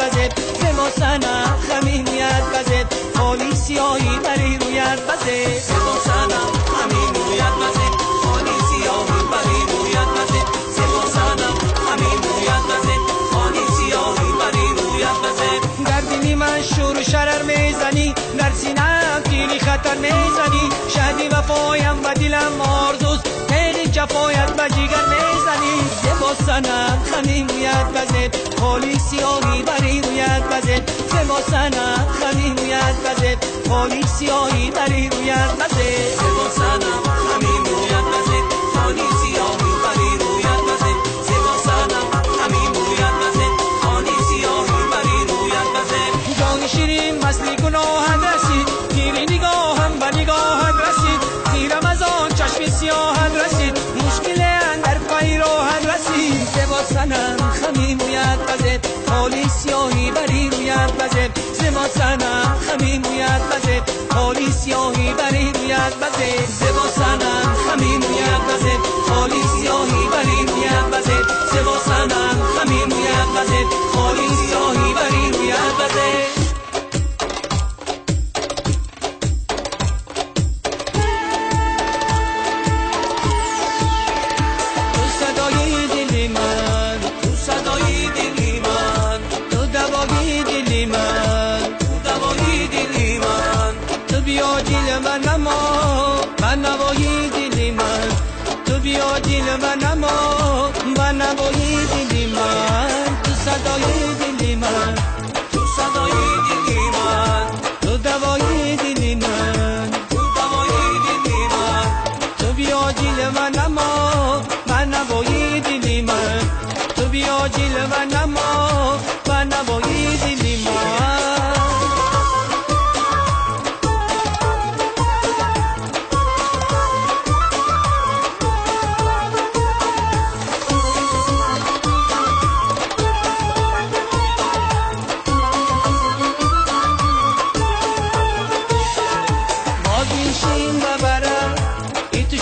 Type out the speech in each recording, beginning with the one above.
بزد زما سنم خمی مویت بزد خالی سیاهی بری رویت بزد زما سنم خمی مویت بزد خالی سیاهی بری رویت بزد زما سنم خمی مویت بزد خالی سیاهی بری رویت بزد در دلی من شور و شرر میزنی در سینه‌ام تیری خطر میزنی شهدی وفایم و دلم آرزوست تیغ جفایت و جیگر میزنی زبا سنم خمی مویت بزد خالی سیاهی بری رویت بزد زبا سنم خمی مویت بزد خالی سیاهی بری رویت بزد زبا سنم خمی مویت بزد خالی سیاهی بری رویت بزد زبا سنم خمی مویت بزد خالی سیاهی بری رویت بزد جان شیرین مثل گناهت رسید گیری نگاهم به نگاهت رسید تیرم از آن چشم سیاهت رسید مشکل اندر پای راهت رسید زبا سنم خمی مویت بزد خالی سیاهی بری رویت بزد زبا سنم خمی مویت بزد خالی سیاهی بری رویت بزد زبا سنم خمی مویت بزد خالی سیاهی بری رویت بزد زبا سنم خمی مویت بزد خالی سیاهی بری رویت بزد نوایی دلی من تو بیا دل من اما با نوایی دلی من تو صدای دلی من تو صدای دلی من تو دوای دلی من تو دوای دلی من تو بیا دل من اما با نوایی دلی من تو بیا دل من اما با نوایی دلی من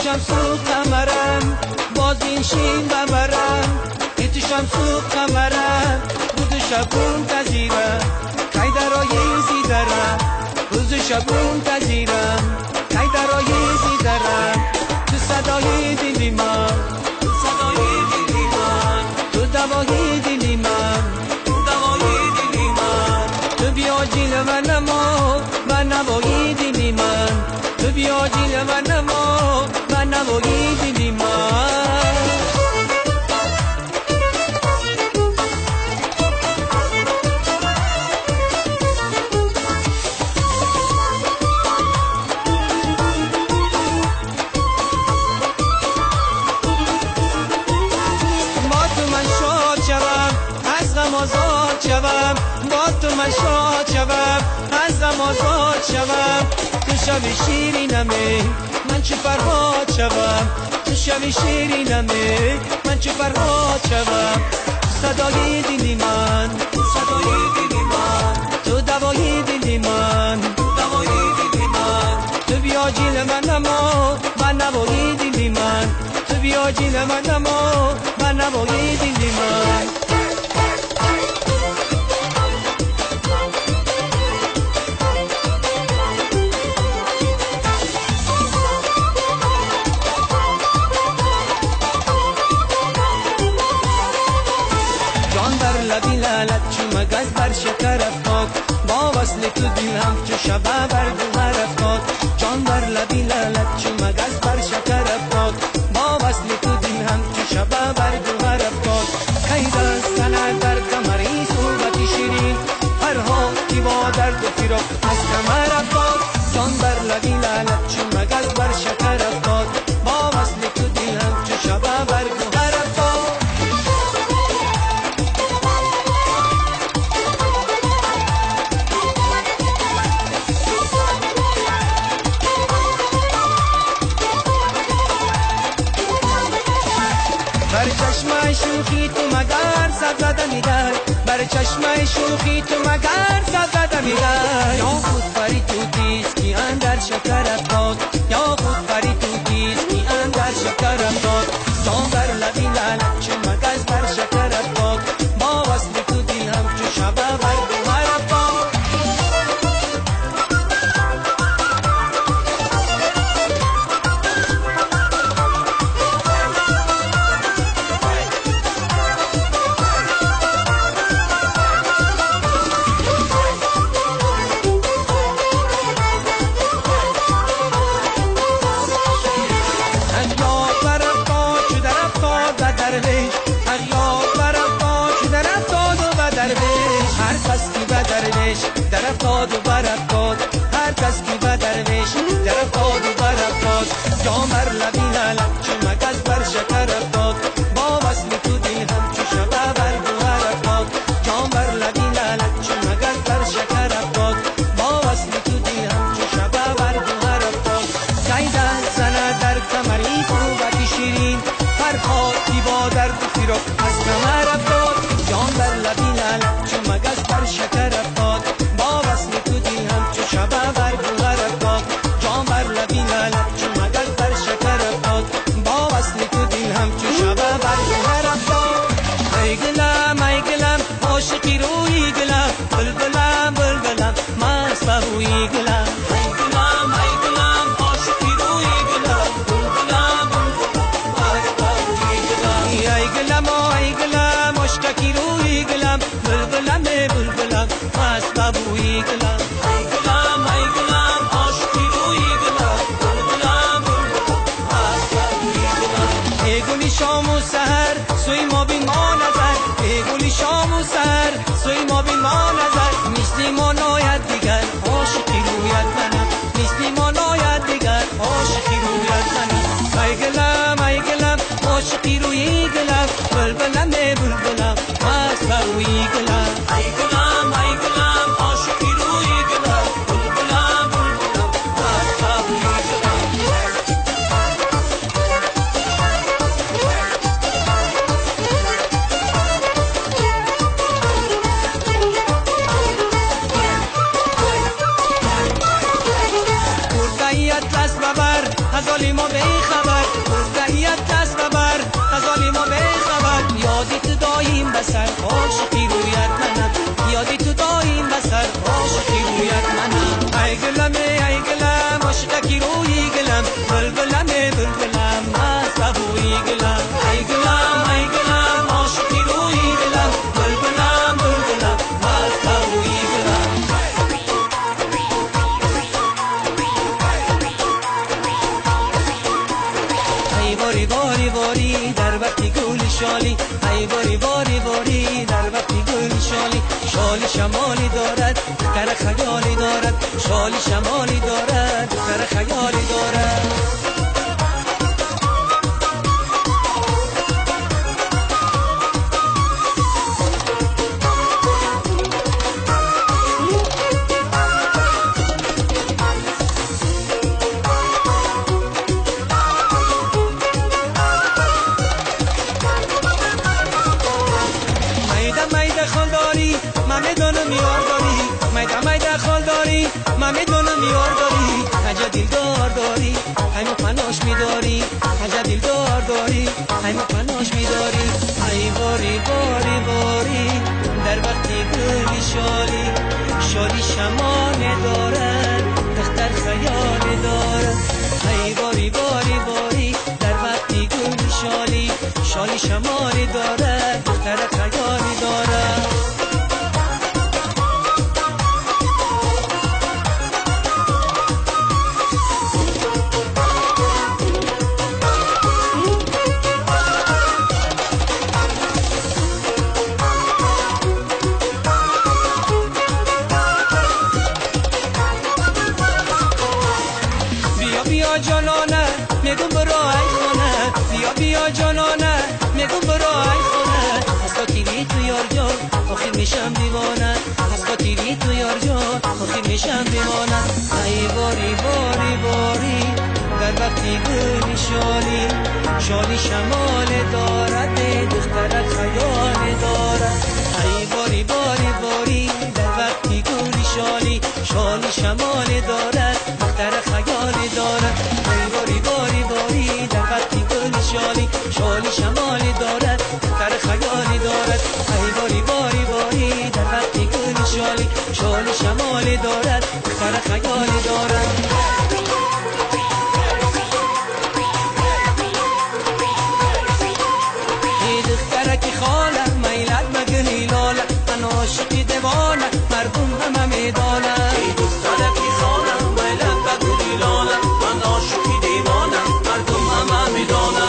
شمسو قمرم باز این شین ببرم ایتو شمسو قمرم روز شبون تزیرم کای درای زیدرم روز شبون تزیرم کای درای زیدرم تو صدای دلی من تو صدای دلی من تو دوای دلی من تو دوای دلی من تو بیا جیل من اما من نوایی دلی من تو بیا جیل من اما من نوایی دلی من با تو من شاد شوم از غم آزاد شوم با تو من شاد شوم از غم آزاد شوم تو شب شیرینمه من چه فرهاد شوم تو شب شیرینمه من چه فرهاد شوم صدای دلی من صدای دلی من تو دوای دلی من دوای دلی من تو بیا جیل من اما من نوایی دلی من تو بیا جیل من اما من نوایی دلی من لبی لالت چو مگز بر شکر افتاد با وصل تو دل هم چو شبه بر گوهر افتاد جان بر لبی لالت چو مگز بر شکر افتاد با وصل تو دل هم چو شبه بر گوهر افتاد خیلی دستنه در کمری صحبتی شیرین هرها کی با درد و فراق از کمر افتاد جان بر لبی لالت چو مگز بر شکر افتاد با وصل تو دل هم چو شبه بر گوهر افتاد بر چشمه شوخی تو مگر سر زدنی در بر چشمه شوخی تو مگر سر زدنی در یا خود فری تو دیز کی اندر شکر افتاد یا خود فری تو دیز کی اندر شکر افتاد جان بر لبی لالت چو مگز بر شکر افتاد با وصل تو دل هم چو شبه بر هر کس کی به درویش در افتاد و بر افتاد هر کس کی به درویش در افتاد و بر افتاد جام بر لبی لالک چو مگس بر شکر افتاد با وصل تو دل هم چو شبه بر گوهر افتاد جام بر لبی لالک چو مگس بر شکر افتاد با وصل تو دل هم چو شبه بر گوهر افتاد زیدن زنه در کمری صحبت شیرین فرخاتی با درد و فراق از کمر افتاد جام بر لبی لالک چو مگس بر شکر افتاد با وصل تو دل هم چو شبه بر گوهر افتاد جام بر لبی لالک چو مگس بر شکر افتاد با وصل تو دل هم چو شبه بر گوهر افتاد ای گلم عاشقی روی گلم بلبلم بلبلم مست بوی گلم ای گلم عاشقی روی گلم بلبلم بلبلم مست بوی گلم ای گلم عاشقی روی گلم بلبلم بلبلم مست بوی گلم ای گلم عاشقی روی گلم بلبلم بلبلم مست بوی گلم ای گلی شام و سحر سوی ما بین ما نظر ای گلی شام و سحر سوی ما بین ما نظر نیستی ما ناید دیگر عاشقی رویت منم نیستی ما ناید دیگر عاشقی رویت منم ای گلم عاشقی روی گلم بلبلم بلبلم مست بوی گلم ای گلم عاشقی روی گلم بلبلم بلبلم مست بوی دست ببر غزالی ما به خبر دهیت دست ببر غزالی ما به خبر یادی تو دایم بسر عاشقی رویت منم یادی تو دایم بسر عاشقی رویت منم ای گلم عاشقی روی گلم بلبلم بلبلم مست بوی گلم ای گلم عاشقی روی گلم بلبلم بلبلم مست بوی گلم باری در وقتی گل شالی ای باری در وقتی گل شالی شالی شمالی دارد در خیالی دارد شالی شمالی دارد در خیالی دارد من میدونم یار داری میده خال داری من میدونم یار داری عجب دلدار داری همه پناش میداری عجب دلدار داری همه پناش میداری ای باری در وقتی گلی شالی شمان دارد دختر خیال دارد ای باری در وقتی گلی شالی شمان دارد دختر خیال دارد بیا جانانه میگم برو ای خانه بیا جانانه میگم برو ای خانه از خاطری تو یار جان آخر میشم دیوانه از خاطری تو یار جان آخر میشم دیوانه ای باری در وقتی گلی شالی شمال دارد دخترت خیال دارد ای باری در وقتی گلی شالی شمال دارد دختر خیال دارد ای باری در وقتی گلی شالی شمال دارد دختر خیال دارد ای باری در وقتی گلی شالی شمال دارد دختر خیال دارد ای دخترک خاله میلت مگنی لاله من عاشقی دیوانه مردم همه میدانه ای دخترک خاله میلت مگنی لاله من عاشقی دیوانه مردم همه میدانه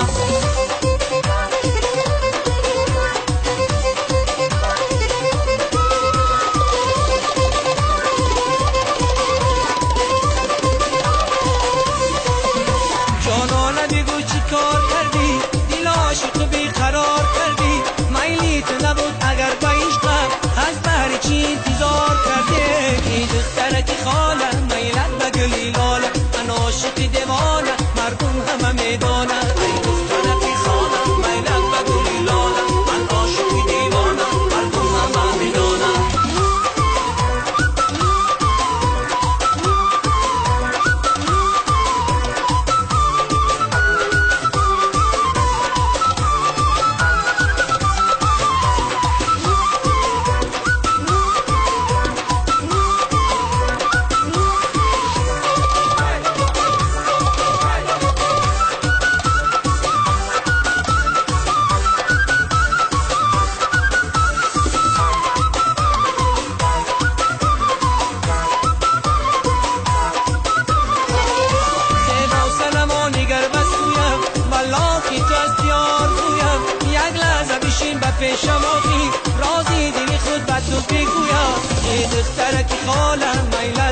دخترکی خالم میل